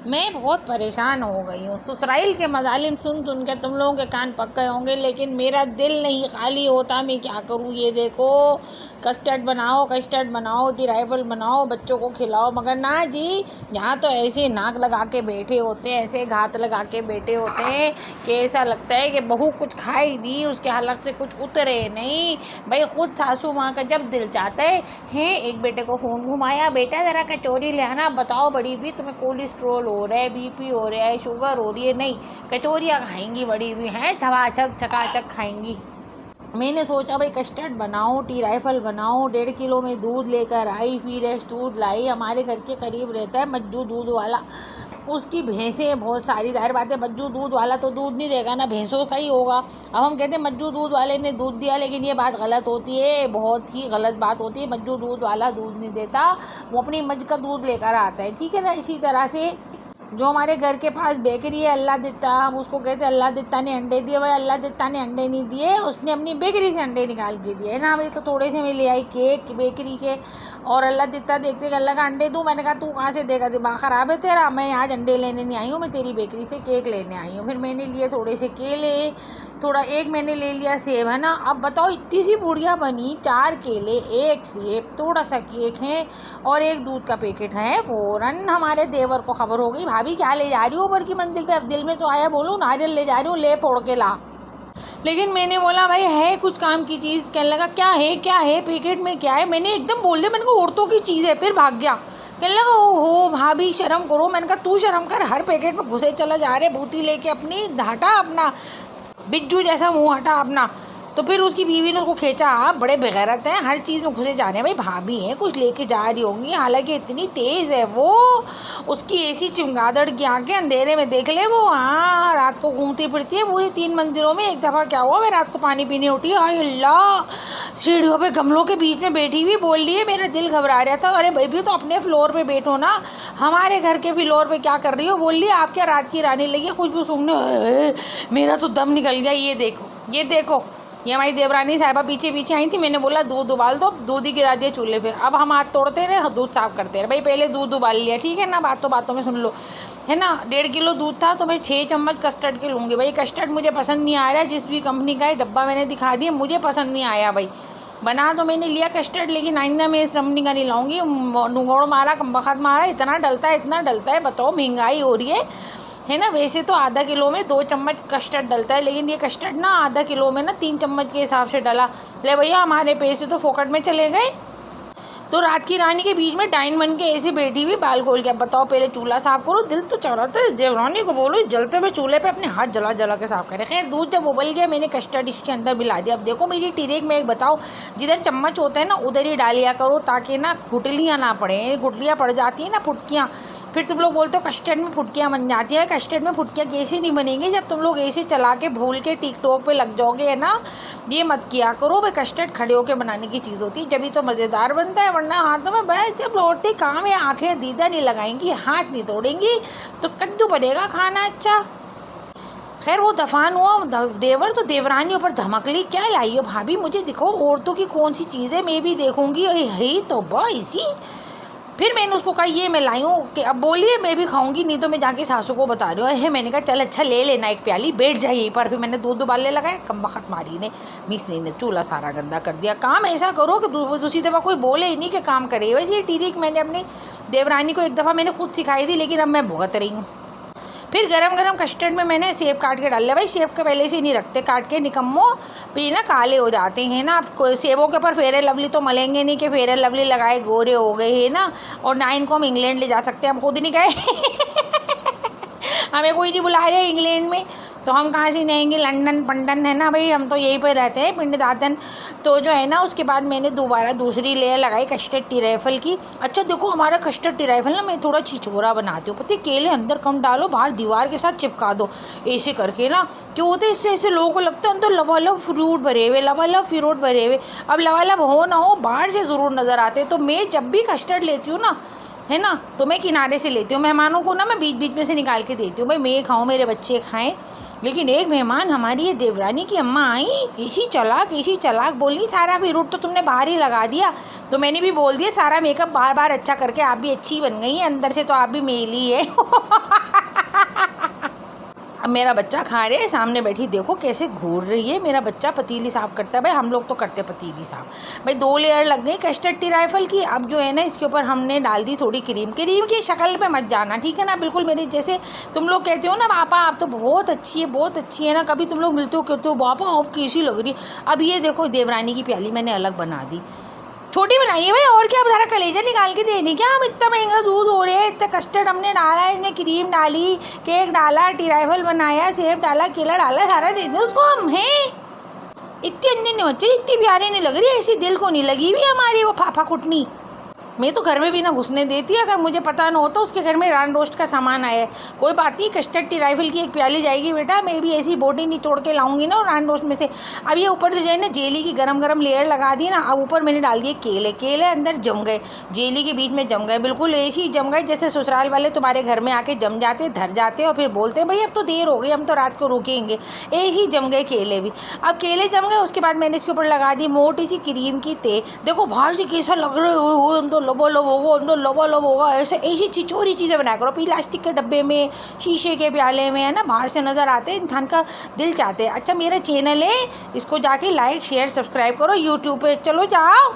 मैं बहुत परेशान हो गई हूँ। ससुराल के मज़ालिम सुन सुन कर तुम लोगों के कान पक गए होंगे, लेकिन मेरा दिल नहीं खाली होता। मैं क्या करूँ? ये देखो, कस्टर्ड बनाओ, कस्टर्ड बनाओ, टी राइफल बनाओ, बच्चों को खिलाओ, मगर ना जी, यहाँ तो ऐसे नाक लगा के बैठे होते हैं, ऐसे घात लगा के बैठे होते हैं कि ऐसा लगता है कि बहू कुछ खाई दी, उसके हलक से कुछ उतरे नहीं। भाई खुद सासू माँ का जब दिल चाहता है एक बेटे को फ़ोन घुमाया, बेटा ज़रा कचौरी ले आना, बताओ बड़ी भी तुम्हें कोलेस्ट्रोल हो रहा है, बीपी हो रहा है, शुगर हो रही है, नहीं कचौरियाँ खाएंगी, बड़ी भी हैं छवाचक चकाचक खाएंगी। मैंने सोचा भाई कस्टर्ड बनाऊँ, टी राइफल बनाऊँ। 1.5 किलो में दूध लेकर आई, फ्रेश दूध लाई। हमारे घर के करीब रहता है मज्जू दूध वाला, उसकी भैंसें बहुत सारी। जाहिर बात है मज्जू दूध वाला तो दूध नहीं देगा ना, भैंसों का ही होगा। अब हम कहते हैं मज्जू दूध वाले ने दूध दिया, लेकिन ये बात गलत होती है, बहुत ही गलत बात होती है। मज्जू दूध वाला दूध नहीं देता, वो अपनी मज्ज का दूध लेकर आता है, ठीक है ना। इसी तरह से जो हमारे घर के पास बेकरी है अल्लाह दित्ता, हम उसको कहते हैं अल्लाह दित्ता ने अंडे दिए। भाई अल्लाह दित्ता ने अंडे नहीं दिए, उसने अपनी बेकरी से अंडे निकाल के दिए ना। भाई तो थोड़े से मैं ले आई केक बेकरी के, और अल्लाह दित्ता देखते कि अल्लाह का अंडे दूँ। मैंने कहा तू कहाँ से देगा, दिमाग ख़राब है तेरा? मैं आज अंडे लेने नहीं आई हूँ, मैं तेरी बेकरी से केक लेने आई हूँ। फिर मैंने लिए थोड़े से केले, थोड़ा एक मैंने ले लिया सेब, है ना। अब बताओ इतनी सी बुढ़िया बनी, 4 केले, 1 सेब, थोड़ा सा केक है और 1 दूध का पैकेट है। फ़ौरन हमारे देवर को खबर हो गई, भाभी क्या ले जा रही हो ऊपर की मंजिल पे? अब दिल में तो आया बोलूँ नारियल ले जा रही हूँ, ले फोड़ के ला। लेकिन मैंने बोला भाई है कुछ काम की चीज़। कहने लगा क्या है, क्या है पैकेट में, क्या है? मैंने एकदम बोल दिया, मैंने कहा औरतों की चीज़ है। फिर भाग गया। कहने लगा हो भाभी शर्म करो। मैंने कहा तू शर्म कर, हर पैकेट में घुसे चला जा रहे भूती लेके, अपनी हटा अपना बिज्जू जैसा मुंह हटा अपना। तो फिर उसकी बीवी ने उसको खींचा, आप बड़े बेगैरत हैं, हर चीज़ में घुसे जा रहे हैं। भाई भाभी हैं, कुछ लेके जा रही होंगी, हालांकि इतनी तेज़ है वो, उसकी ऐसी चमगादड़ की आंखें, अंधेरे में देख ले वो। हाँ, रात को घूमती फिरती है पूरी 3 मंजिलों में। एक दफ़ा क्या हुआ, मैं रात को पानी पीने उठी, आय अल्लाह, सीढ़ियों पे गमलों के बीच में बैठी हुई, बोल रही है, मेरा दिल घबरा रहा था। अरे भाई भी तो अपने फ्लोर पे बैठो ना, हमारे घर के फ्लोर पे क्या कर रही हो? बोल रही है आप क्या रात की रानी लगी है, खुशबू सूंघने। मेरा तो दम निकल गया। ये देखो, ये देखो, ये हमारी देवरानी साहिबा पीछे पीछे आई थी। मैंने बोला दूध उबाल दो, दूध ही गिरा दिया चूल्हे पे। अब हम हाथ तोड़ते रहे, दूध साफ़ करते रहे। भाई पहले दूध उबाल लिया, ठीक है ना, बातों में सुन लो, है ना। 1.5 किलो दूध था तो मैं 6 चम्मच कस्टर्ड के लूँगी। भाई कस्टर्ड मुझे पसंद नहीं आ रहा है, जिस भी कंपनी का है, डब्बा मैंने दिखा दिया, मुझे पसंद नहीं आया। भाई बना तो मैंने लिया कस्टर्ड, लेकिन आइंदा मैं इस कंपनी का नहीं लाऊंगी। नुंगोड़ मारा, कम्बख्त मारा, इतना डलता है, इतना डलता है, बताओ महंगाई हो रही है ना। वैसे तो आधा किलो में 2 चम्मच कस्टर्ड डलता है, लेकिन ये कस्टर्ड ना आधा किलो में ना 3 चम्मच के हिसाब से डला। ले भैया हमारे पैसे तो फोकट में चले गए। तो रात की रानी के बीच में डाइन बन के ऐसे बैठी हुई, बाल खोल के। अब बताओ पहले चूल्हा साफ़ करो, दिल तो चाह रहा था देवरानी को बोलो जलते हुए चूल्हे पे अपने हाथ जला जला के साफ़ करे। खैर दूध जब उबल गया, मैंने कस्टर्ड इसके अंदर मिला दिया। अब देखो मेरी टिरेक में एक बताओ, जिधर चम्मच होता है ना उधर ही डालिया करो, ताकि ना गुठलियाँ ना पड़े। गुठलियाँ पड़ जाती हैं ना, फुटकियाँ, फिर तुम लोग बोलते हो कस्टर्ड में फुटकियाँ बन जाती हैं। कस्टर्ड में फुटकियाँ कैसे नहीं बनेंगी जब तुम लोग ऐसे चला के भूल के टिकटॉक पे लग जाओगे, है ना। ये मत किया करो भाई, कस्टर्ड खड़े होकर बनाने की चीज़ होती है, जब तो मज़ेदार बनता है, वरना हाथों में बैठ जब लौटते काम है, आँखें दीदा नहीं लगाएंगी, हाथ नहीं तोड़ेंगी, तो कद्दू बनेगा खाना अच्छा। खैर वो दफान हुआ। देवर तो देवरानी ऊपर धमकली, क्या लाई हो भाभी, मुझे दिखाओ औरतों की कौन सी चीज़ है, मैं भी देखूँगी। है तो इसी। फिर मैंने उसको कहा ये मैं लाई हूँ कि अब बोलिए मैं भी खाऊंगी, नहीं तो मैं जाके सासू को बता रही हूँ। है मैंने कहा चल अच्छा ले लेना एक प्याली, बैठ जाए यहीं पर। फिर मैंने दूध उबालने लगाया, कम्बख्त मारी ने, मिसरी ने चूल्हा सारा गंदा कर दिया। काम ऐसा करो कि दूसरी दफ़ा कोई बोले ही नहीं कि काम करे। वैसे ये टीरिक मैंने अपनी देवरानी को एक दफ़ा मैंने खुद सिखाई थी, लेकिन अब मैं भुगत रही हूँ। फिर गरम गरम कस्टर्ड में मैंने सेब काट के डाल लिया। भाई सेब के पहले से नहीं रखते काट के, निकम्मो भी ना काले हो जाते हैं ना। अब सेबों के ऊपर फेयर लवली तो मलेंगे नहीं कि फेयर लवली लगाए गोरे हो गए है ना। और ना इनको हम इंग्लैंड ले जा सकते, हम खुद नहीं गए हमें कोई नहीं बुला रहे इंग्लैंड में, तो हम कहाँ से जाएंगे, लंदन पंडन, है ना। भाई हम तो यहीं पर रहते हैं, पिंड दातन। तो जो है ना, उसके बाद मैंने दोबारा दूसरी लेयर लगाई कस्टर्ड टी राइफल की। अच्छा देखो हमारा कस्टर्ड टी राइफल ना मैं थोड़ा छिछोरा बनाती हूँ, पता है, केले अंदर कम डालो, बाहर दीवार के साथ चिपका दो, ऐसे करके ना। क्यों होते इससे ऐसे लोगों को लगता है अंदर लबालब फ्रूट भरे हुए, लबालब फ्रूट भरे हुए। अब लबालब हो ना हो, बाहर से ज़रूर नज़र आते। तो मैं जब भी कस्टर्ड लेती हूँ ना, है ना। तो मैं किनारे से लेती हूँ, मेहमानों को ना मैं बीच बीच में से निकाल के देती हूँ, भाई मैं खाऊँ मेरे बच्चे खाएँ। लेकिन एक मेहमान हमारी ये देवरानी की अम्मा आई, ऐसी चालाक बोली, सारा फ्रूट तो तुमने बाहर ही लगा दिया। तो मैंने भी बोल दिया, सारा मेकअप बार बार अच्छा करके आप भी अच्छी बन गई हैं, अंदर से तो आप भी मेली है। अब मेरा बच्चा खा रहे, सामने बैठी देखो कैसे घूर रही है। मेरा बच्चा पतीली साफ़ करता है, भाई हम लोग तो करते पतीली साफ़। भाई 2 लेयर लग गई कस्टर्ड ट्राइफल की। अब जो है ना इसके ऊपर हमने डाल दी थोड़ी क्रीम की शक्ल पे मत जाना, ठीक है ना। बिल्कुल मेरी जैसे तुम लोग कहते हो ना, पापा आप तो बहुत अच्छी है ना, कभी तुम लोग मिलते हो कहते हो पापा आप कैसी लग रही। अब ये देखो देवरानी की प्याली मैंने अलग बना दी, छोटी बनाई है भाई, और क्या सारा कलेजा निकाल के देने क्या। हम इतना महंगा दूध हो रहे हैं, इतना कस्टर्ड हमने डाला है, इसमें क्रीम डाली, केक डाला, ट्राइफल बनाया, सेब डाला, केला डाला, सारा दे दे उसको हम। हैं इतनी अंदर नहीं बच्चे, इतनी प्यारी नहीं लग रही, ऐसी दिल को नहीं लगी हुई हमारी वो फाफा कुटनी। मैं तो घर में भी ना घुसने देती, अगर मुझे पता ना होता उसके घर में रान रोस्ट का सामान आया है। कोई बात नहीं, कस्टर्ड ट्राइफल की एक प्याली जाएगी बेटा, मैं भी ऐसी बोटी नहीं तोड़ के लाऊंगी ना रान रोस्ट में से। अब ये ऊपर जो है ना जेली की गरम लेयर लगा दी ना, अब ऊपर मैंने डाल दिए केले अंदर जम गए, जेली के बीच में जम गए, बिल्कुल ऐसी जम गए जैसे ससुराल वाले तुम्हारे घर में आके जम जाते, धर जाते और फिर बोलते हैं भाई अब तो देर हो गई, हम तो रात को रुकेंगे। ऐसे जम गए केले भी। अब केले जम गए, उसके बाद मैंने इसके ऊपर लगा दी मोटी सी क्रीम की तेल। देखो बाहर से कैसा लग रहा है, तो लबो होगा, ऐसी चिचोरी चीज़ें बनाया करो, प्लास्टिक के डब्बे में, शीशे के प्याले में, है ना, बाहर से नज़र आते हैं, इंसान का दिल चाहते हैं। अच्छा मेरा चैनल है, इसको जाके लाइक शेयर सब्सक्राइब करो यूट्यूब पे, चलो जाओ।